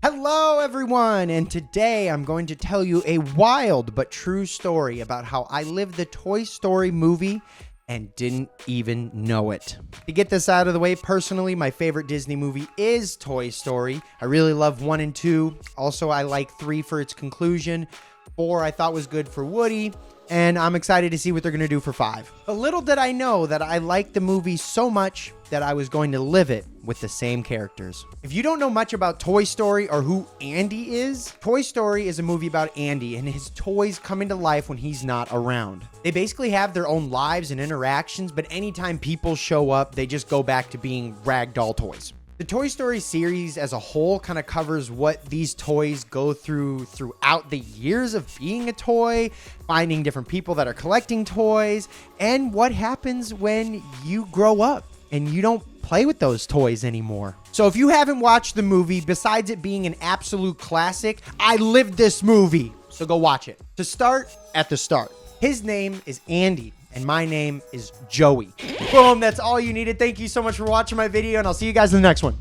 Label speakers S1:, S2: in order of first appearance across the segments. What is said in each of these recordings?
S1: Hello everyone, and today I'm going to tell you a wild but true story about how I lived the Toy Story movie and didn't even know it. To get this out of the way, personally, my favorite Disney movie is Toy Story. I really love 1 and 2. Also, I like 3 for its conclusion. 4 I thought was good for Woody, and I'm excited to see what they're going to do for 5. But little did I know that I liked the movie so much that I was going to live it with the same characters. If you don't know much about Toy Story or who Andy is, Toy Story is a movie about Andy and his toys coming to life when he's not around. They basically have their own lives and interactions, but anytime people show up, they just go back to being ragdoll toys. The Toy Story series as a whole kind of covers what these toys go through throughout the years of being a toy, finding different people that are collecting toys, and what happens when you grow up and you don't play with those toys anymore. So if you haven't watched the movie, besides it being an absolute classic, I lived this movie. So go watch it. To start, at the start. His name is Andy, and my name is Joey. Boom, that's all you needed. Thank you so much for watching my video, and I'll see you guys in the next one.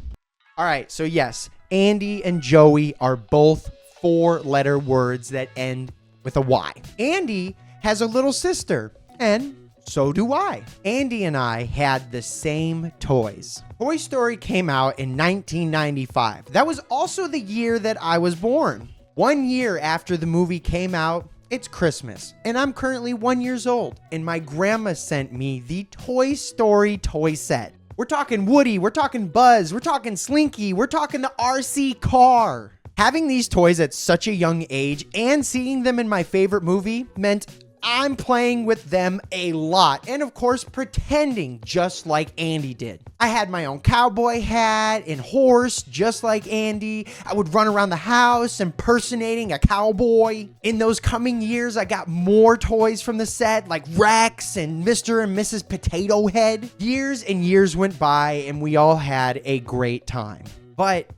S1: All right, so yes, Andy and Joey are both 4-letter words that end with a Y. Andy has a little sister, and so do I. Andy and I had the same toys. Toy Story came out in 1995. That was also the year that I was born. 1 year after the movie came out, it's Christmas, and I'm currently 1 year old, and my grandma sent me the Toy Story toy set. We're talking Woody, we're talking Buzz, we're talking Slinky, we're talking the RC car. Having these toys at such a young age and seeing them in my favorite movie meant I'm playing with them a lot, and of course pretending just like Andy did. I had my own cowboy hat and horse just like Andy. I would run around the house impersonating a cowboy. In those coming years, I got more toys from the set like Rex and Mr. and Mrs. Potato Head. Years and years went by and we all had a great time. But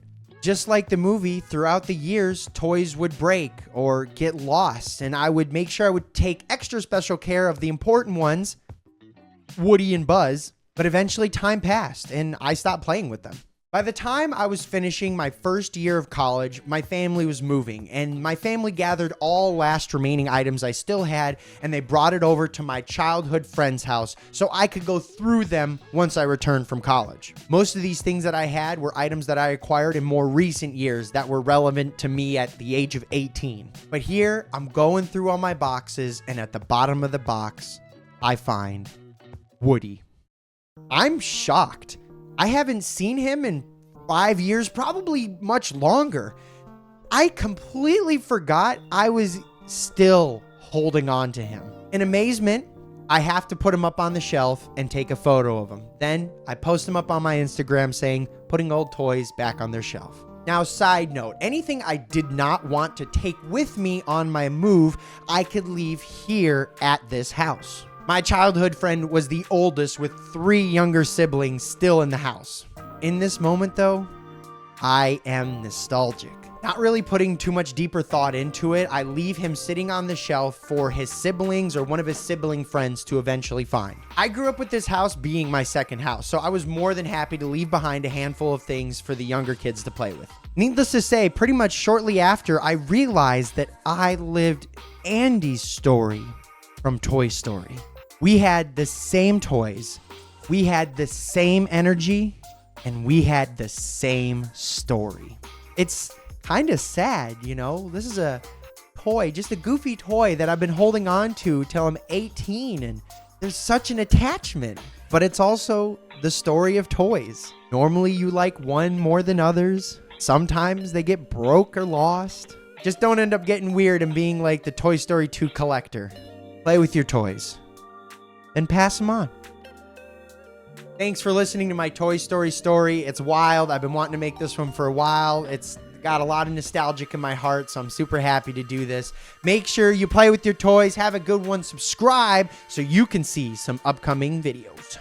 S1: just like the movie, throughout the years, toys would break or get lost, and I would make sure I would take extra special care of the important ones, Woody and Buzz, but eventually time passed and I stopped playing with them. By the time I was finishing my first year of college, my family was moving, and my family gathered all last remaining items I still had, and they brought it over to my childhood friend's house so I could go through them once I returned from college. Most of these things that I had were items that I acquired in more recent years that were relevant to me at the age of 18. But here, I'm going through all my boxes, and at the bottom of the box, I find Woody. I'm shocked. I haven't seen him in 5 years, probably much longer. I completely forgot I was still holding on to him. In amazement, I have to put him up on the shelf and take a photo of him. Then I post him up on my Instagram saying, putting old toys back on their shelf. Now, side note, anything I did not want to take with me on my move, I could leave here at this house. My childhood friend was the oldest with 3 younger siblings still in the house. In this moment though, I am nostalgic. Not really putting too much deeper thought into it, I leave him sitting on the shelf for his siblings or one of his sibling friends to eventually find. I grew up with this house being my second house, so I was more than happy to leave behind a handful of things for the younger kids to play with. Needless to say, pretty much shortly after, I realized that I lived Andy's story from Toy Story. We had the same toys, we had the same energy, and we had the same story. It's kind of sad, you know? This is a toy, just a goofy toy that I've been holding on to till I'm 18, and there's such an attachment. But it's also the story of toys. Normally you like one more than others. Sometimes they get broke or lost. Just don't end up getting weird and being like the Toy Story 2 collector. Play with your toys and pass them on. Thanks for listening to my Toy Story story. It's wild. I've been wanting to make this one for a while. It's got a lot of nostalgic in my heart, so I'm super happy to do this. Make sure you play with your toys. Have a good one. Subscribe so you can see some upcoming videos.